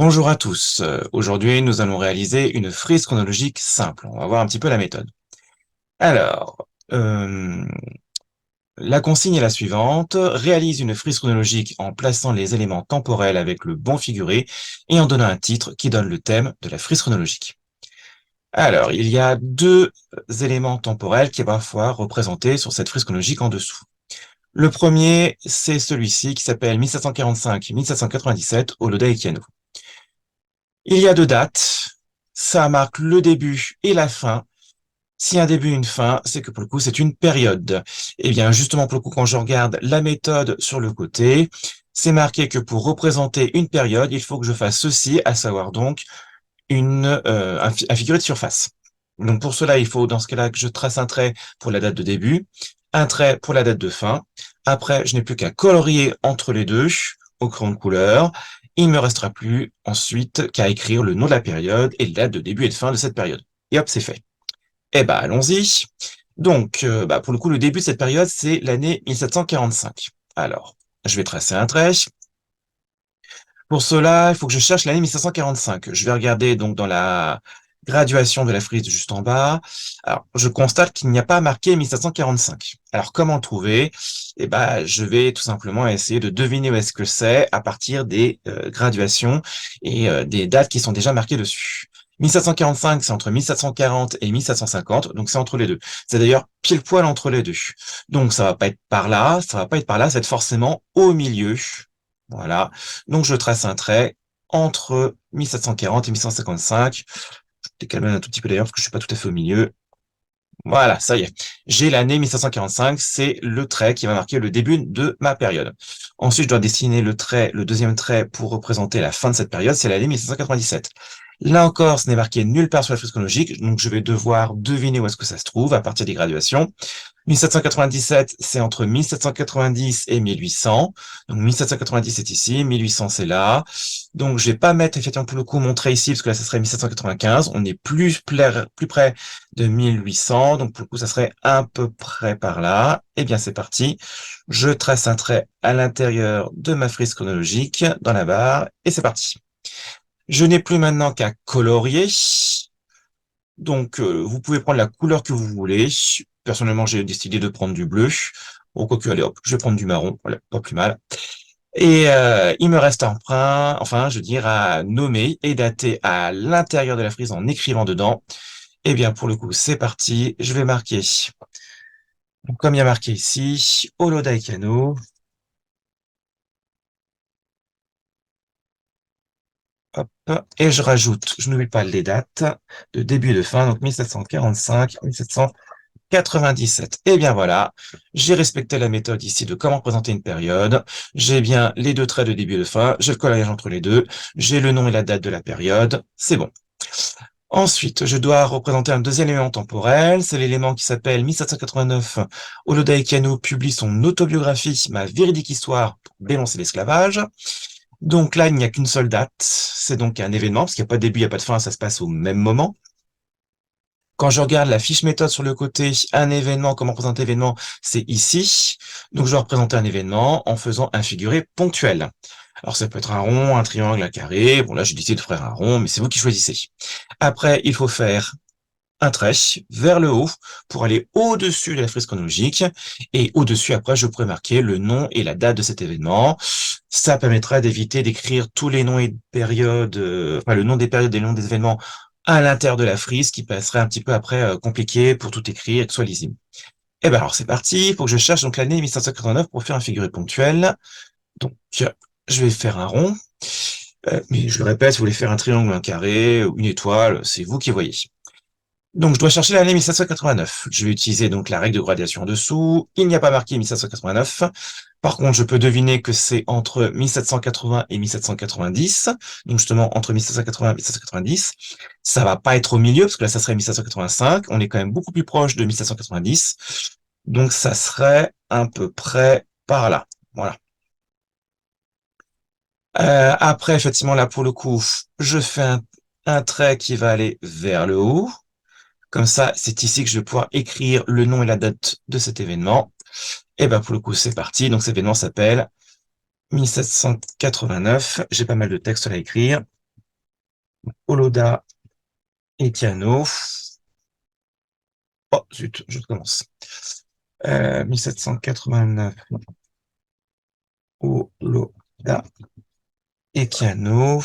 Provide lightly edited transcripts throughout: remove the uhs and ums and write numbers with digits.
Bonjour à tous. Aujourd'hui, nous allons réaliser une frise chronologique simple. On va voir un petit peu la méthode. Alors, la consigne est la suivante. Réalise une frise chronologique en plaçant les éléments temporels avec le bon figuré et en donnant un titre qui donne le thème de la frise chronologique. Alors, il y a deux éléments temporels qui vont parfois représentés sur cette frise chronologique en dessous. Le premier, c'est celui-ci qui s'appelle 1745-1797 au Loda Ekiano. Il y a deux dates, ça marque le début et la fin. S'il y a un début et une fin, c'est que pour le coup, c'est une période. Et bien, justement, pour le coup, quand je regarde la méthode sur le côté, c'est marqué que pour représenter une période, il faut que je fasse ceci, à savoir donc un figuré de surface. Donc pour cela, il faut dans ce cas-là que je trace un trait pour la date de début, un trait pour la date de fin. Après, je n'ai plus qu'à colorier entre les deux au crayon de couleur. Il ne me restera plus ensuite qu'à écrire le nom de la période et la date de début et de fin de cette période. Et hop, c'est fait. Eh ben, allons-y. Donc, pour le coup, le début de cette période, c'est l'année 1745. Alors, je vais tracer un trait. Pour cela, il faut que je cherche l'année 1745. Je vais regarder donc dans la graduation de la frise juste en bas. Alors, je constate qu'il n'y a pas marqué 1745. Alors, comment trouver? Eh ben, je vais tout simplement essayer de deviner où est-ce que c'est à partir des graduations et des dates qui sont déjà marquées dessus. 1745, c'est entre 1740 et 1750, donc c'est entre les deux. C'est d'ailleurs pile poil entre les deux. Donc ça va pas être par là, ça va pas être par là, c'est forcément au milieu. Voilà. Donc, je trace un trait entre 1740 et 1755. Je décale même un tout petit peu d'ailleurs parce que je suis pas tout à fait au milieu. Voilà, ça y est. J'ai l'année 1745, c'est le trait qui va marquer le début de ma période. Ensuite, je dois dessiner le deuxième trait pour représenter la fin de cette période, c'est l'année 1797. Là encore, ce n'est marqué nulle part sur la frise chronologique, donc je vais devoir deviner où est-ce que ça se trouve à partir des graduations. 1797, c'est entre 1790 et 1800. Donc 1790 c'est ici, 1800 c'est là. Donc je vais pas mettre effectivement pour le coup mon trait ici parce que là ça serait 1795. On est plus près de 1800. Donc pour le coup ça serait à peu près par là. Eh bien c'est parti. Je trace un trait à l'intérieur de ma frise chronologique dans la barre et c'est parti. Je n'ai plus maintenant qu'à colorier. Donc, vous pouvez prendre la couleur que vous voulez. Personnellement, j'ai décidé de prendre du bleu. Bon, quoique, allez, hop, je vais prendre du marron. Voilà, pas plus mal. Et il me reste enfin, je veux dire, à nommer et dater à l'intérieur de la frise en écrivant dedans. Eh bien, pour le coup, c'est parti. Je vais marquer, donc, comme il y a marqué ici, Holo Daikano. Hop, et je rajoute, je n'oublie pas les dates de début et de fin, donc 1745, 1797. Et bien voilà, j'ai respecté la méthode ici de comment présenter une période. J'ai bien les deux traits de début et de fin, j'ai le collage entre les deux, j'ai le nom et la date de la période, c'est bon. Ensuite, je dois représenter un deuxième élément temporel, c'est l'élément qui s'appelle 1789. Oloda Ekiano publie son autobiographie, Ma véridique histoire pour dénoncer l'esclavage. Donc là, il n'y a qu'une seule date, c'est donc un événement, parce qu'il n'y a pas de début, il n'y a pas de fin, ça se passe au même moment. Quand je regarde la fiche méthode sur le côté, un événement, comment présenter l'événement, c'est ici. Donc je vais représenter un événement en faisant un figuré ponctuel. Alors ça peut être un rond, un triangle, un carré. Bon là, j'ai décidé de faire un rond, mais c'est vous qui choisissez. Après, il faut faire un trait vers le haut pour aller au-dessus de la frise chronologique. Et au-dessus, après, je pourrais marquer le nom et la date de cet événement. Ça permettra d'éviter d'écrire tous les noms et périodes, enfin le nom des périodes et le nom des événements à l'intérieur de la frise, qui passerait un petit peu après compliqué pour tout écrire et que ce soit lisible. Et ben alors c'est parti, il faut que je cherche donc l'année 1789 pour faire un figuré ponctuel. Donc je vais faire un rond, mais je le répète, si vous voulez faire un triangle, un carré, ou une étoile, c'est vous qui voyez. Donc, je dois chercher l'année 1789. Je vais utiliser donc la règle de gradation en dessous. Il n'y a pas marqué 1789. Par contre, je peux deviner que c'est entre 1780 et 1790. Donc, justement, entre 1780 et 1790. Ça va pas être au milieu, parce que là, ça serait 1785. On est quand même beaucoup plus proche de 1790. Donc, ça serait à peu près par là. Voilà. Après, effectivement, là, pour le coup, je fais un trait qui va aller vers le haut. Comme ça, c'est ici que je vais pouvoir écrire le nom et la date de cet événement. Et ben pour le coup, c'est parti. Donc cet événement s'appelle 1789. J'ai pas mal de textes à écrire. Oloda et Kano. Oh, zut, je commence. 1789, Oloda et Kano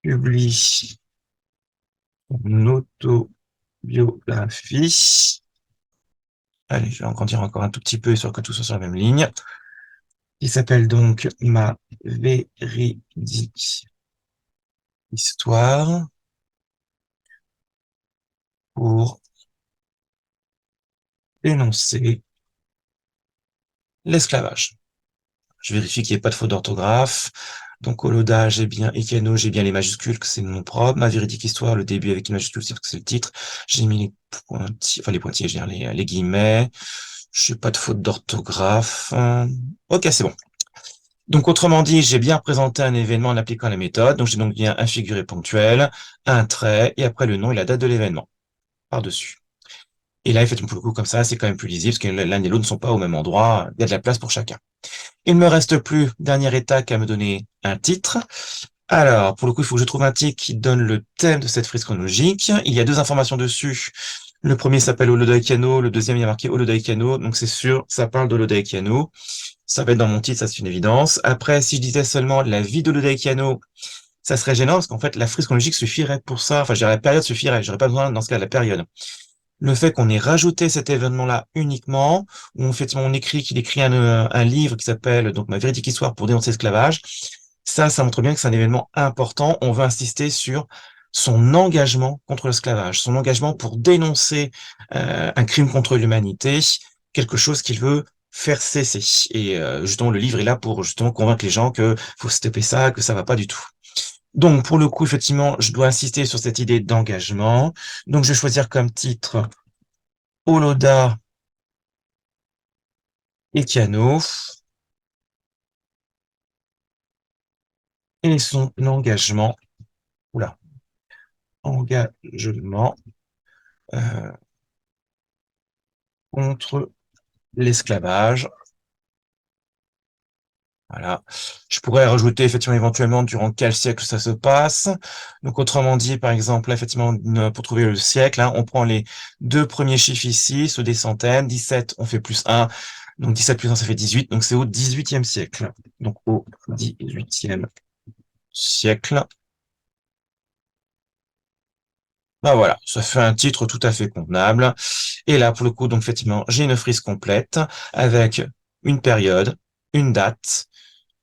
publie une autobiographie. Allez, je vais en dire encore un tout petit peu, histoire que tout soit sur la même ligne. Qui s'appelle donc Ma véridique histoire pour dénoncer l'esclavage. Je vérifie qu'il n'y ait pas de faute d'orthographe. Donc, Oloda, j'ai bien, Ekeno, j'ai bien les majuscules, que c'est le nom propre. Ma véridique histoire, le début avec les majuscules, c'est parce que c'est le titre. J'ai mis les pointillés, enfin les pointillés, je veux dire, les guillemets. Je n'ai pas de faute d'orthographe. Ok, c'est bon. Donc, autrement dit, j'ai bien représenté un événement en appliquant la méthode. Donc, j'ai donc bien un figuré ponctuel, un trait, et après le nom et la date de l'événement, par-dessus. Et là, effectivement, pour le coup, comme ça, c'est quand même plus lisible, parce que l'un et l'autre ne sont pas au même endroit. Il y a de la place pour chacun. Il me reste plus, dernière étape, qu'à me donner un titre. Alors, pour le coup, il faut que je trouve un titre qui donne le thème de cette frise chronologique. Il y a deux informations dessus. Le premier s'appelle Holodaikano, le deuxième, il y a marqué Holodaikano. Donc, c'est sûr, ça parle d'Holodaikano. Ça va être dans mon titre, ça c'est une évidence. Après, si je disais seulement la vie d'Holodaikano, ça serait gênant, parce qu'en fait, la frise chronologique suffirait pour ça. Enfin, je dirais la période suffirait. J'aurais pas besoin, dans ce cas, de la période. Le fait qu'on ait rajouté cet événement-là uniquement, où effectivement on écrit qu'il écrit un livre qui s'appelle donc Ma véridique histoire pour dénoncer l'esclavage, ça montre bien que c'est un événement important. On veut insister sur son engagement contre l'esclavage, son engagement pour dénoncer un crime contre l'humanité, quelque chose qu'il veut faire cesser. Et justement, le livre est là pour justement convaincre les gens que faut stopper ça, que ça va pas du tout. Donc, pour le coup, effectivement, je dois insister sur cette idée d'engagement. Donc, je vais choisir comme titre Oloda et Kano et son engagement, oula, engagement euh, contre l'esclavage. Voilà. Je pourrais rajouter effectivement éventuellement durant quel siècle ça se passe. Donc autrement dit, par exemple, là, effectivement, pour trouver le siècle, hein, on prend les deux premiers chiffres ici, ceux des centaines. 17, on fait plus 1. Donc 17 plus 1, ça fait 18. Donc c'est au 18e siècle. Donc au 18e siècle. Ben voilà, ça fait un titre tout à fait convenable. Et là, pour le coup, donc effectivement, j'ai une frise complète avec une période, une date.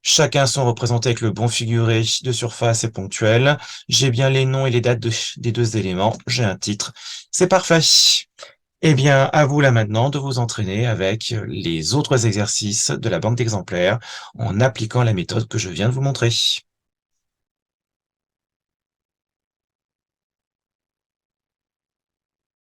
Chacun sont représentés avec le bon figuré de surface et ponctuel. J'ai bien les noms et les dates des deux éléments. J'ai un titre. C'est parfait. Eh bien, à vous là maintenant de vous entraîner avec les autres exercices de la banque d'exemplaires en appliquant la méthode que je viens de vous montrer.